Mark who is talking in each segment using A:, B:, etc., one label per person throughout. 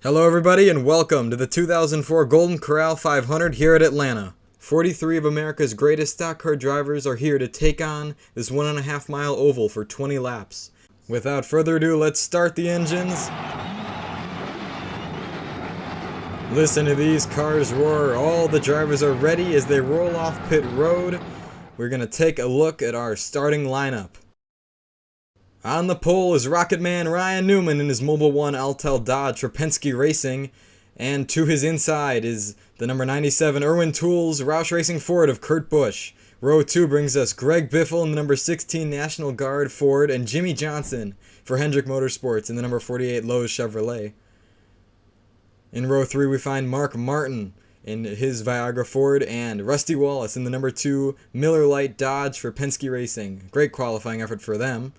A: Hello everybody and welcome to the 2004 Golden Corral 500 here at Atlanta. 43 of America's greatest stock car drivers are here to take on this 1.5 mile oval for 20 laps. Without further ado, let's start the engines. Listen to these cars roar. All the drivers are ready as they roll off pit road. We're going to take a look at our starting lineup. On the pole is Rocket Man Ryan Newman in his Mobil 1 Altel Dodge for Penske Racing, and to his inside is the number 97 Irwin Tools Roush Racing Ford of Kurt Busch. Row 2 brings us Greg Biffle in the number 16 National Guard Ford and Jimmy Johnson for Hendrick Motorsports in the number 48 Lowe's Chevrolet. In row 3 we find Mark Martin in his Viagra Ford and Rusty Wallace in the number 2 Miller Lite Dodge for Penske Racing. Great qualifying effort for them.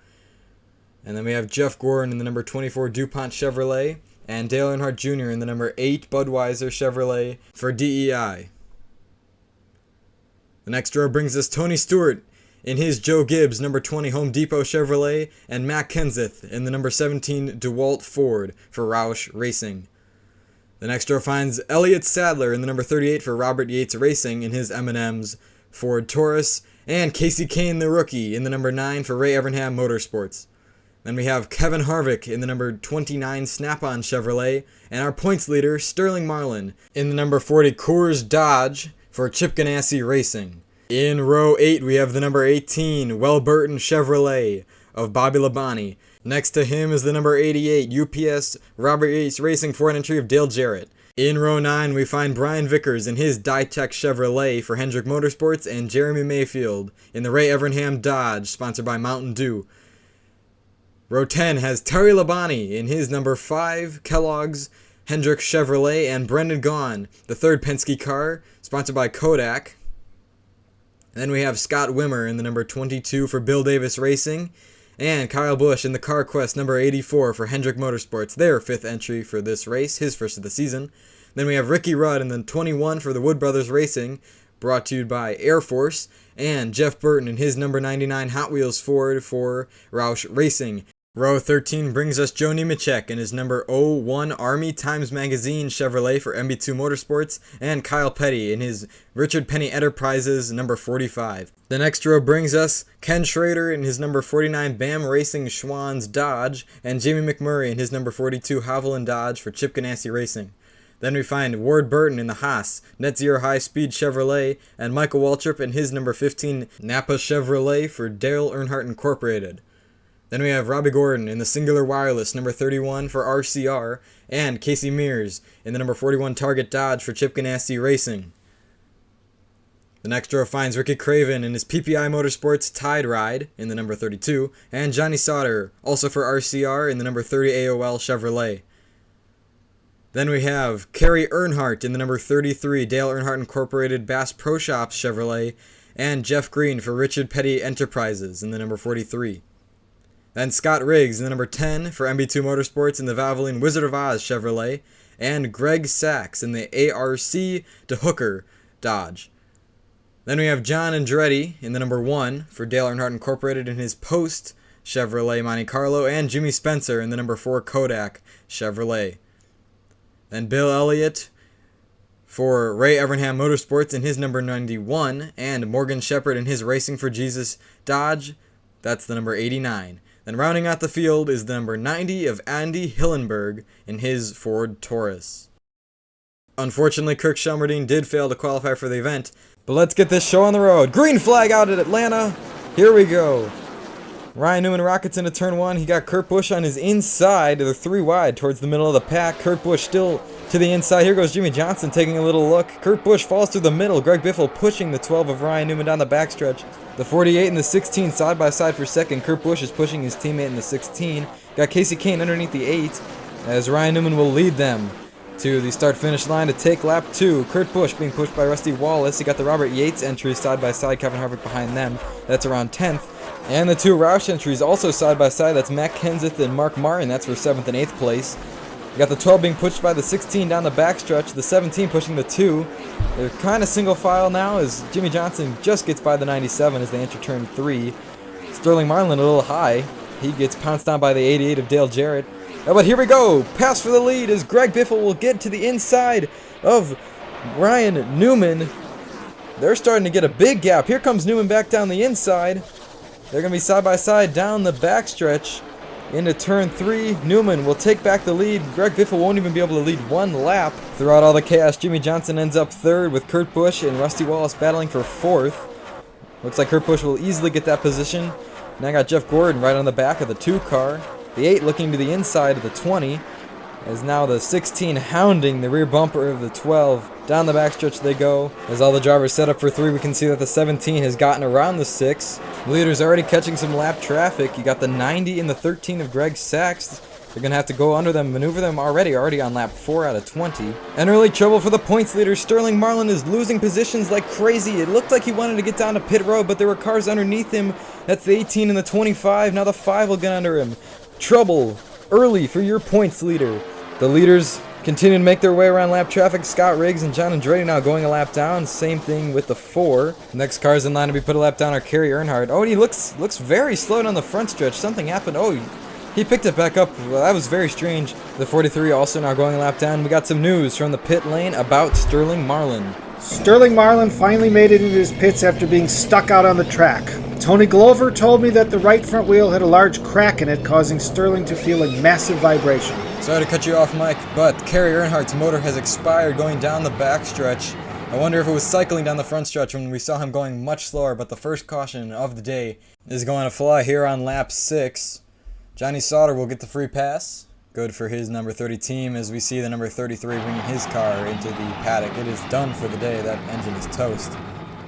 A: And then we have Jeff Gordon in the number 24 DuPont Chevrolet and Dale Earnhardt Jr. in the number 8 Budweiser Chevrolet for DEI. The next row brings us Tony Stewart in his Joe Gibbs number 20 Home Depot Chevrolet and Matt Kenseth in the number 17 DeWalt Ford for Roush Racing. The next row finds Elliott Sadler in the number 38 for Robert Yates Racing in his M&M's Ford Taurus and Casey Kane the rookie in the number 9 for Ray Evernham Motorsports. Then we have Kevin Harvick in the number 29 Snap-on Chevrolet, and our points leader, Sterling Marlin, in the number 40 Coors Dodge for Chip Ganassi Racing. In row 8, we have the number 18 Welburton Chevrolet of Bobby Labonte. Next to him is the number 88 UPS Robert Yates Racing for an entry of Dale Jarrett. In row 9, we find Brian Vickers in his Ditech Chevrolet for Hendrick Motorsports and Jeremy Mayfield in the Ray Evernham Dodge, sponsored by Mountain Dew. Row 10 has Terry Labonte in his number 5 Kellogg's Hendrick Chevrolet and Brendan Gaughan, the third Penske car, sponsored by Kodak. And then we have Scott Wimmer in the number 22 for Bill Davis Racing and Kyle Busch in the CarQuest number 84 for Hendrick Motorsports, their 5th entry for this race, his first of the season. Then we have Ricky Rudd in the 21 for the Wood Brothers Racing, brought to you by Air Force, and Jeff Burton in his number 99 Hot Wheels Ford for Roush Racing. Row 13 brings us Joe Nemechek in his number 01 Army Times Magazine Chevrolet for MB2 Motorsports and Kyle Petty in his Richard Penny Enterprises number 45. The next row brings us Ken Schrader in his number 49 BAM Racing Schwann's Dodge and Jamie McMurray in his number 42 Haviland Dodge for Chip Ganassi Racing. Then we find Ward Burton in the Haas Net Zero High Speed Chevrolet and Michael Waltrip in his number 15 Napa Chevrolet for Dale Earnhardt Incorporated. Then we have Robbie Gordon in the Singular Wireless number 31 for RCR and Casey Mears in the number 41 Target Dodge for Chip Ganassi Racing. The next row finds Ricky Craven in his PPI Motorsports Tide Ride in the number 32 and Johnny Sauter also for RCR in the number 30 AOL Chevrolet. Then we have Kerry Earnhardt in the number 33 Dale Earnhardt Incorporated Bass Pro Shops Chevrolet and Jeff Green for Richard Petty Enterprises in the number 43. Then Scott Riggs in the number 10 for MB2 Motorsports in the Valvoline Wizard of Oz Chevrolet, and Greg Sachs in the ARC de Hooker Dodge. Then we have John Andretti in the number 1 for Dale Earnhardt Incorporated in his Post Chevrolet Monte Carlo, and Jimmy Spencer in the number 4 Kodak Chevrolet. Then Bill Elliott for Ray Evernham Motorsports in his number 91, and Morgan Shepherd in his Racing for Jesus Dodge, that's the number 89. Then rounding out the field is the number 90 of Andy Hillenberg in his Ford Taurus. Unfortunately, Kirk Shelmerdine did fail to qualify for the event, but let's get this show on the road. Green flag out at Atlanta. Here we go. Ryan Newman rockets into turn 1. He got Kurt Busch on his inside. They're 3 wide towards the middle of the pack. Kurt Busch still to the inside. Here goes Jimmy Johnson taking a little look. Kurt Busch falls through the middle. Greg Biffle pushing the 12 of Ryan Newman down the backstretch. The 48 and the 16 side by side for second. Kurt Busch is pushing his teammate in the 16. Got Casey Kane underneath the 8 as Ryan Newman will lead them to the start-finish line to take lap 2. Kurt Busch being pushed by Rusty Wallace. He got the Robert Yates entry side by side. Kevin Harvick behind them. That's around 10th. And the 2 Roush entries also side by side. That's Matt Kenseth and Mark Martin. That's for 7th and 8th place. You got the 12 being pushed by the 16 down the backstretch. The 17 pushing the 2. They're kind of single file now as Jimmy Johnson just gets by the 97 as they enter turn 3. Sterling Marlin a little high. He gets pounced on by the 88 of Dale Jarrett. Oh, but here we go. Pass for the lead as Greg Biffle will get to the inside of Ryan Newman. They're starting to get a big gap. Here comes Newman back down the inside. They're going to be side by side down the backstretch into turn 3. Newman will take back the lead. Greg Biffle won't even be able to lead one lap. Throughout all the chaos, Jimmy Johnson ends up 3rd with Kurt Busch and Rusty Wallace battling for 4th. Looks like Kurt Busch will easily get that position. Now I got Jeff Gordon right on the back of the 2 car. The 8 looking to the inside of the 20. As now the 16 hounding the rear bumper of the 12. Down the backstretch they go. As all the drivers set up for 3, we can see that the 17 has gotten around the 6. The leader's already catching some lap traffic. You got the 90 and the 13 of Greg Sachs. They're going to have to go under them, maneuver them already on lap 4 out of 20. And early trouble for the points leader. Sterling Marlin is losing positions like crazy. It looked like he wanted to get down to pit road, but there were cars underneath him. That's the 18 and the 25. Now the 5 will get under him. Trouble early for your points leader. The leaders continue to make their way around lap traffic. Scott Riggs and John Andretti now going a lap down. Same thing with the 4. Next cars in line to be put a lap down are Kerry Earnhardt. Oh, and he looks very slow down the front stretch. Something happened. Oh, he picked it back up. Well, that was very strange. The 43 also now going a lap down. We got some news from the pit lane about Sterling Marlin.
B: Sterling Marlin finally made it into his pits after being stuck out on the track. Tony Glover told me that the right front wheel had a large crack in it, causing Sterling to feel a massive vibration.
A: Sorry to cut you off, Mike, but Kerry Earnhardt's motor has expired going down the backstretch. I wonder if it was cycling down the front stretch when we saw him going much slower, but the first caution of the day is going to fly here on lap 6. Johnny Sauter will get the free pass. Good for his number 30 team as we see the number 33 bringing his car into the paddock. It is done for the day. That engine is toast.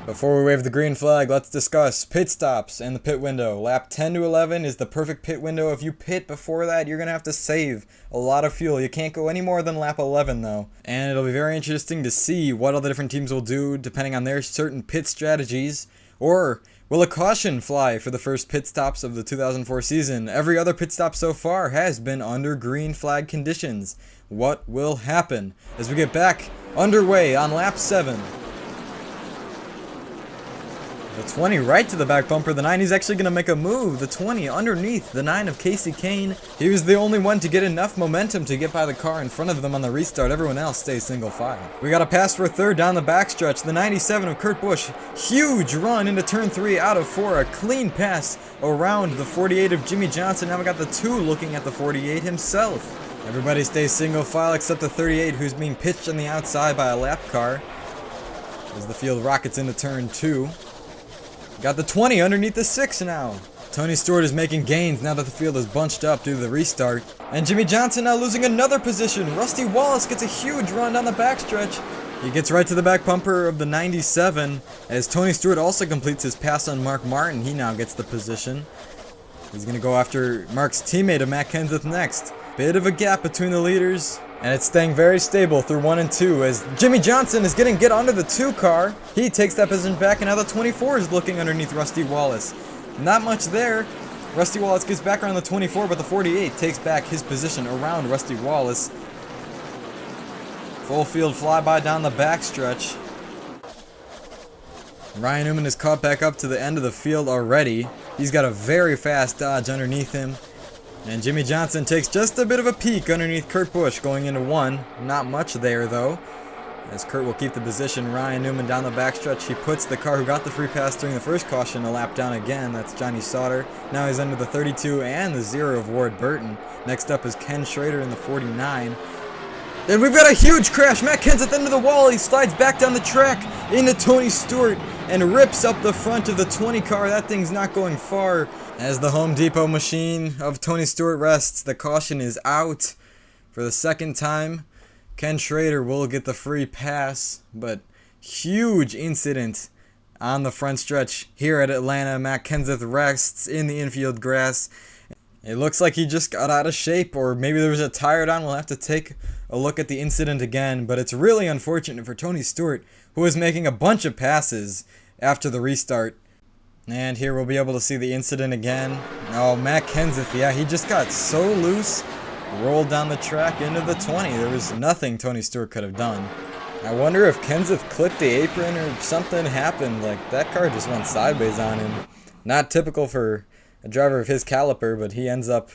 A: Before we wave the green flag, let's discuss pit stops and the pit window. Lap 10 to 11 is the perfect pit window. If you pit before that, you're going to have to save a lot of fuel. You can't go any more than lap 11 though. And it'll be very interesting to see what all the different teams will do depending on their certain pit strategies. Or will a caution fly for the first pit stops of the 2004 season? Every other pit stop so far has been under green flag conditions. What will happen as we get back underway on lap 7? The 20 right to the back bumper. The 9 he's actually going to make a move. The 20 underneath the 9 of Casey Kane. He was the only one to get enough momentum to get by the car in front of them on the restart. Everyone else stays single file. We got a pass for 3rd down the backstretch. The 97 of Kurt Busch. Huge run into turn 3 out of 4. A clean pass around the 48 of Jimmy Johnson. Now we got the 2 looking at the 48 himself. Everybody stays single file except the 38 who's being pitched on the outside by a lap car. As the field rockets into turn 2. Got the 20 underneath the 6 now. Tony Stewart is making gains now that the field is bunched up due to the restart. And Jimmy Johnson now losing another position. Rusty Wallace gets a huge run down the backstretch. He gets right to the back bumper of the 97 as Tony Stewart also completes his pass on Mark Martin. He now gets the position. He's going to go after Mark's teammate of Matt Kenseth next. Bit of a gap between the leaders. And it's staying very stable through 1 and 2 as Jimmy Johnson is getting under the 2 car. He takes that position back and now the 24 is looking underneath Rusty Wallace. Not much there. Rusty Wallace gets back around the 24, but the 48 takes back his position around Rusty Wallace. Full field flyby down the backstretch. Ryan Newman is caught back up to the end of the field already. He's got a very fast Dodge underneath him. And Jimmy Johnson takes just a bit of a peek underneath Kurt Busch going into 1. Not much there though. As Kurt will keep the position, Ryan Newman down the backstretch. He puts the car who got the free pass during the first caution a lap down again. That's Johnny Sauter. Now he's under the 32 and the 0 of Ward Burton. Next up is Ken Schrader in the 49. Then we've got a huge crash. Matt Kenseth into the wall. He slides back down the track into Tony Stewart and rips up the front of the 20 car. That thing's not going far. As the Home Depot machine of Tony Stewart rests, the caution is out for the second time. Ken Schrader will get the free pass, but huge incident on the front stretch here at Atlanta. Matt Kenseth rests in the infield grass. It looks like he just got out of shape, or maybe there was a tire down. We'll have to take a look at the incident again, but it's really unfortunate for Tony Stewart, who was making a bunch of passes after the restart. And here we'll be able to see the incident again. Oh, Matt Kenseth, yeah, he just got so loose, rolled down the track into the 20. There was nothing Tony Stewart could have done. I wonder if Kenseth clipped the apron or something happened. Like, that car just went sideways on him. Not typical for a driver of his caliber, but he ends up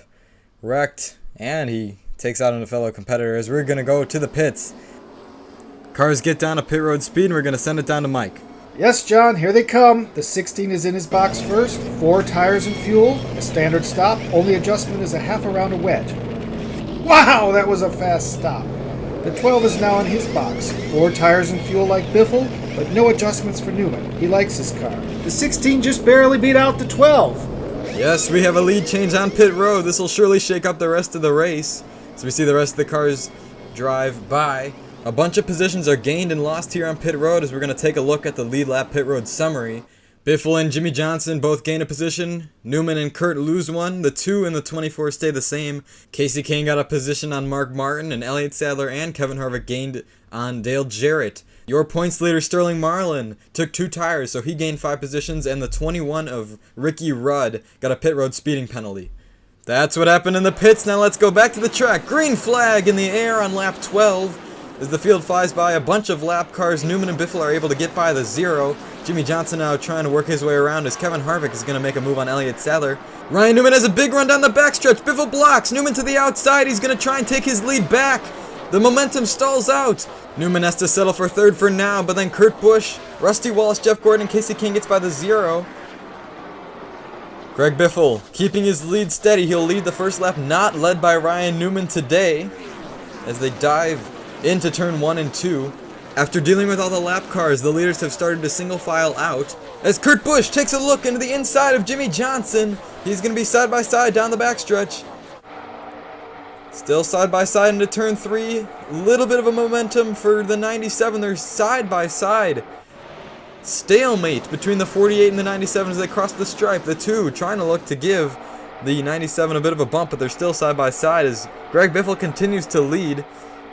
A: wrecked And he takes out a fellow competitor as we're going to go to the pits. Cars get down to pit road speed and we're going to send it down to Mike.
B: Yes, John, here they come. The 16 is in his box first. 4 tires and fuel. A standard stop. Only adjustment is a half a round of wet. Wow, that was a fast stop. The 12 is now in his box. 4 tires and fuel like Biffle, but no adjustments for Newman. He likes his car. The 16 just barely beat out the 12.
A: Yes, we have a lead change on pit road. This will surely shake up the rest of the race. As we see the rest of the cars drive by. A bunch of positions are gained and lost here on pit road as we're going to take a look at the lead lap pit road summary. Biffle and Jimmy Johnson both gain a position. Newman and Kurt lose one. The 2 and the 24 stay the same. Casey Kane got a position on Mark Martin, and Elliott Sadler and Kevin Harvick gained on Dale Jarrett. Your points leader Sterling Marlin took 2 tires, so he gained 5 positions, and the 21 of Ricky Rudd got a pit road speeding penalty. That's what happened in the pits. Now let's go back to the track. Green flag in the air on lap 12. As the field flies by a bunch of lap cars, Newman and Biffle are able to get by the 0. Jimmy Johnson now trying to work his way around as Kevin Harvick is going to make a move on Elliott Sadler. Ryan Newman has a big run down the backstretch. Biffle blocks. Newman to the outside. He's going to try and take his lead back. The momentum stalls out. Newman has to settle for 3rd for now, but then Kurt Busch, Rusty Wallace, Jeff Gordon, and Casey King gets by the 0. Greg Biffle keeping his lead steady. He'll lead the first lap, not led by Ryan Newman today, as they dive into turn 1 and 2. After dealing with all the lap cars, the leaders have started to single file out. As Kurt Busch takes a look into the inside of Jimmy Johnson, he's going to be side by side down the backstretch. Still side by side into turn 3. Little bit of a momentum for the 97. They're side by side. Stalemate between the 48 and the 97 as they cross the stripe. The 2 trying to look to give the 97 a bit of a bump, but they're still side by side as Greg Biffle continues to lead.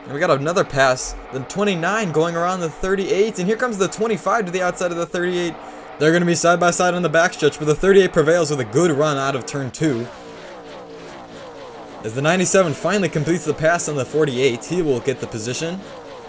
A: And we got another pass. The 29 going around the 38, and here comes the 25 to the outside of the 38. They're going to be side by side on the backstretch, but the 38 prevails with a good run out of turn 2. As the 97 finally completes the pass on the 48, he will get the position.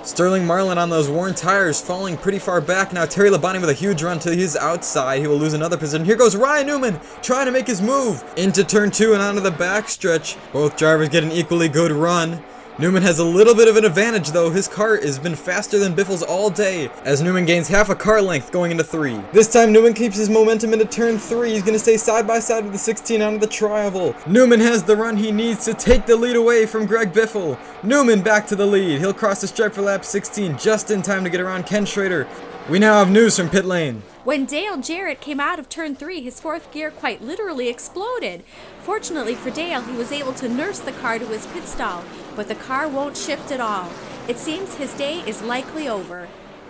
A: Sterling Marlin on those worn tires falling pretty far back. Now Terry Labonte with a huge run to his outside. He will lose another position. Here goes Ryan Newman trying to make his move into turn 2 and onto the backstretch. Both drivers get an equally good run. Newman has a little bit of an advantage though. His car has been faster than Biffle's all day as Newman gains half a car length going into 3. This time Newman keeps his momentum into turn 3. He's going to stay side by side with the 16 onto the tri-oval. Newman has the run he needs to take the lead away from Greg Biffle. Newman back to the lead. He'll cross the stripe for lap 16 just in time to get around Ken Schrader. We now have news from pit lane.
C: When Dale Jarrett came out of turn 3, his 4th gear quite literally exploded. Fortunately for Dale, he was able to nurse the car to his pit stall, but the car won't shift at all. It seems his day is likely over.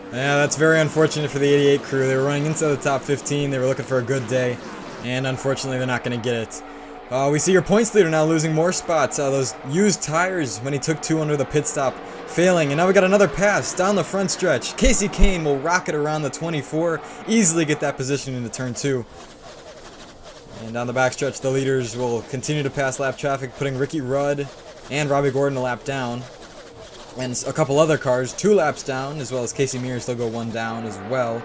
A: Yeah, that's very unfortunate for the 88 crew. They were running inside the top 15. They were looking for a good day, and unfortunately they're not going to get it. We see your points leader now losing more spots. Those used tires when he took 2 under the pit stop failing. And now we got another pass down the front stretch. Casey Kane will rocket around the 24. Easily get that position into turn 2. And down the backstretch, the leaders will continue to pass lap traffic, putting Ricky Rudd and Robbie Gordon a lap down. And a couple other cars 2 laps down, as well as Casey Mears still go 1 down as well.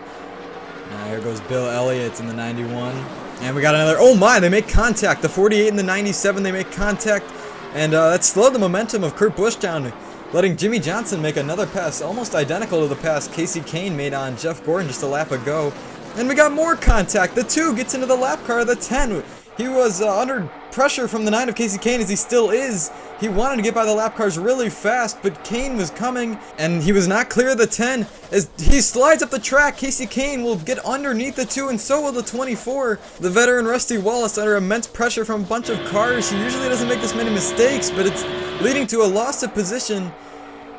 A: Here goes Bill Elliott in the 91. And we got another, oh my, they make contact. The 48 and the 97, they make contact. And that slowed the momentum of Kurt Busch down, letting Jimmy Johnson make another pass, almost identical to the pass Casey Kane made on Jeff Gordon just a lap ago. And we got more contact. The 2 gets into the lap car. The 10, he was under pressure from the 9 of Casey Kane, as he still is. He wanted to get by the lap cars really fast, but Kane was coming, and he was not clear of the 10. As he slides up the track, Casey Kane will get underneath the 2, and so will the 24. The veteran Rusty Wallace, under immense pressure from a bunch of cars. He usually doesn't make this many mistakes, but it's leading to a loss of position.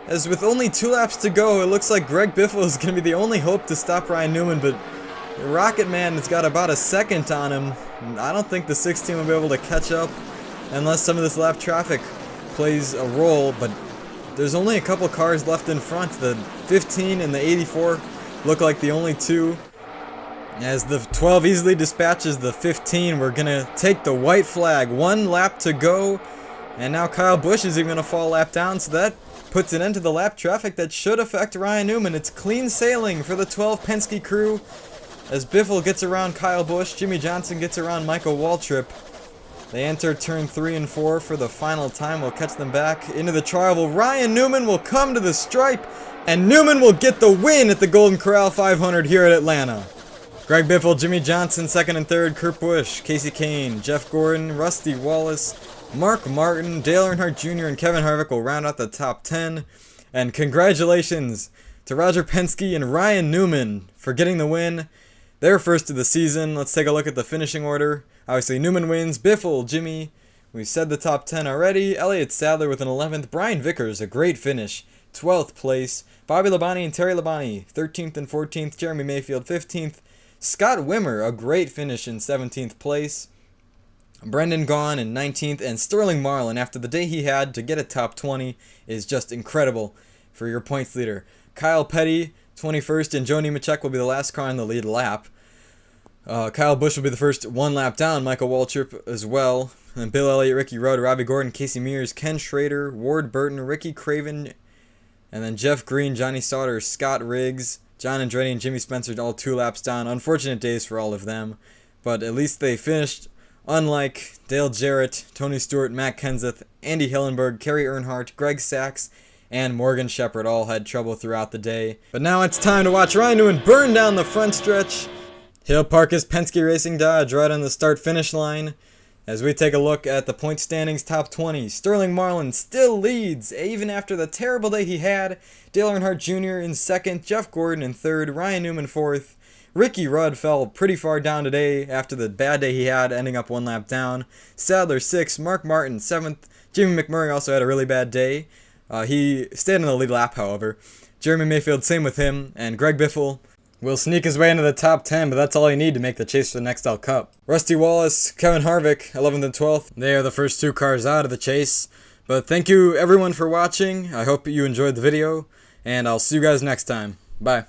A: As with only 2 laps to go, it looks like Greg Biffle is going to be the only hope to stop Ryan Newman, but the Rocket Man has got about a second on him. I don't think the 16 will be able to catch up unless some of this lap traffic plays a role, but there's only a couple cars left in front. The 15 and the 84 look like the only 2. As the 12 easily dispatches the 15, we're going to take the white flag. 1 lap to go, and now Kyle Busch is even going to fall a lap down, so that puts an end to the lap traffic that should affect Ryan Newman. It's clean sailing for the 12 Penske crew as Biffle gets around Kyle Busch, Jimmy Johnson gets around Michael Waltrip. They enter turn 3 and 4 for the final time. We'll catch them back into the trial. Ryan Newman will come to the stripe, and Newman will get the win at the Golden Corral 500 here at Atlanta. Greg Biffle, Jimmy Johnson, second and third, Kurt Busch, Casey Kane, Jeff Gordon, Rusty Wallace, Mark Martin, Dale Earnhardt Jr., and Kevin Harvick will round out the top 10. And congratulations to Roger Penske and Ryan Newman for getting the win. Their first of the season. Let's take a look at the finishing order. Obviously, Newman wins. Biffle, Jimmy, we said the top 10 already. Elliott Sadler with an 11th. Brian Vickers, a great finish, 12th place. Bobby Labonte and Terry Labonte, 13th and 14th. Jeremy Mayfield, 15th. Scott Wimmer, a great finish in 17th place. Brendan Gaughan in 19th. And Sterling Marlin, after the day he had to get a top 20, is just incredible for your points leader. Kyle Petty, 21st, and Joe Nemechek will be the last car on the lead lap. Kyle Busch will be the first one lap down. Michael Waltrip as well. And Bill Elliott, Ricky Rudd, Robbie Gordon, Casey Mears, Ken Schrader, Ward Burton, Ricky Craven, and then Jeff Green, Johnny Sauter, Scott Riggs, John Andretti, and Jimmy Spencer all 2 laps down. Unfortunate days for all of them, but at least they finished. Unlike Dale Jarrett, Tony Stewart, Matt Kenseth, Andy Hillenberg, Kerry Earnhardt, Greg Sachs, and Morgan Shepherd all had trouble throughout the day. But now it's time to watch Ryan Newman burn down the front stretch. He'll park his Penske Racing Dodge right on the start-finish line. As we take a look at the point standings, top 20, Sterling Marlin still leads, even after the terrible day he had. Dale Earnhardt Jr. in second, Jeff Gordon in third, Ryan Newman fourth. Ricky Rudd fell pretty far down today after the bad day he had, ending up 1 lap down. Sadler 6th, Mark Martin 7th. Jimmy McMurray also had a really bad day. He stayed in the lead lap, however. Jeremy Mayfield, same with him. And Greg Biffle will sneak his way into the top 10, but that's all you need to make the chase for the Nextel Cup. Rusty Wallace, Kevin Harvick, 11th and 12th. They are the first 2 cars out of the chase. But thank you everyone for watching. I hope you enjoyed the video, and I'll see you guys next time. Bye.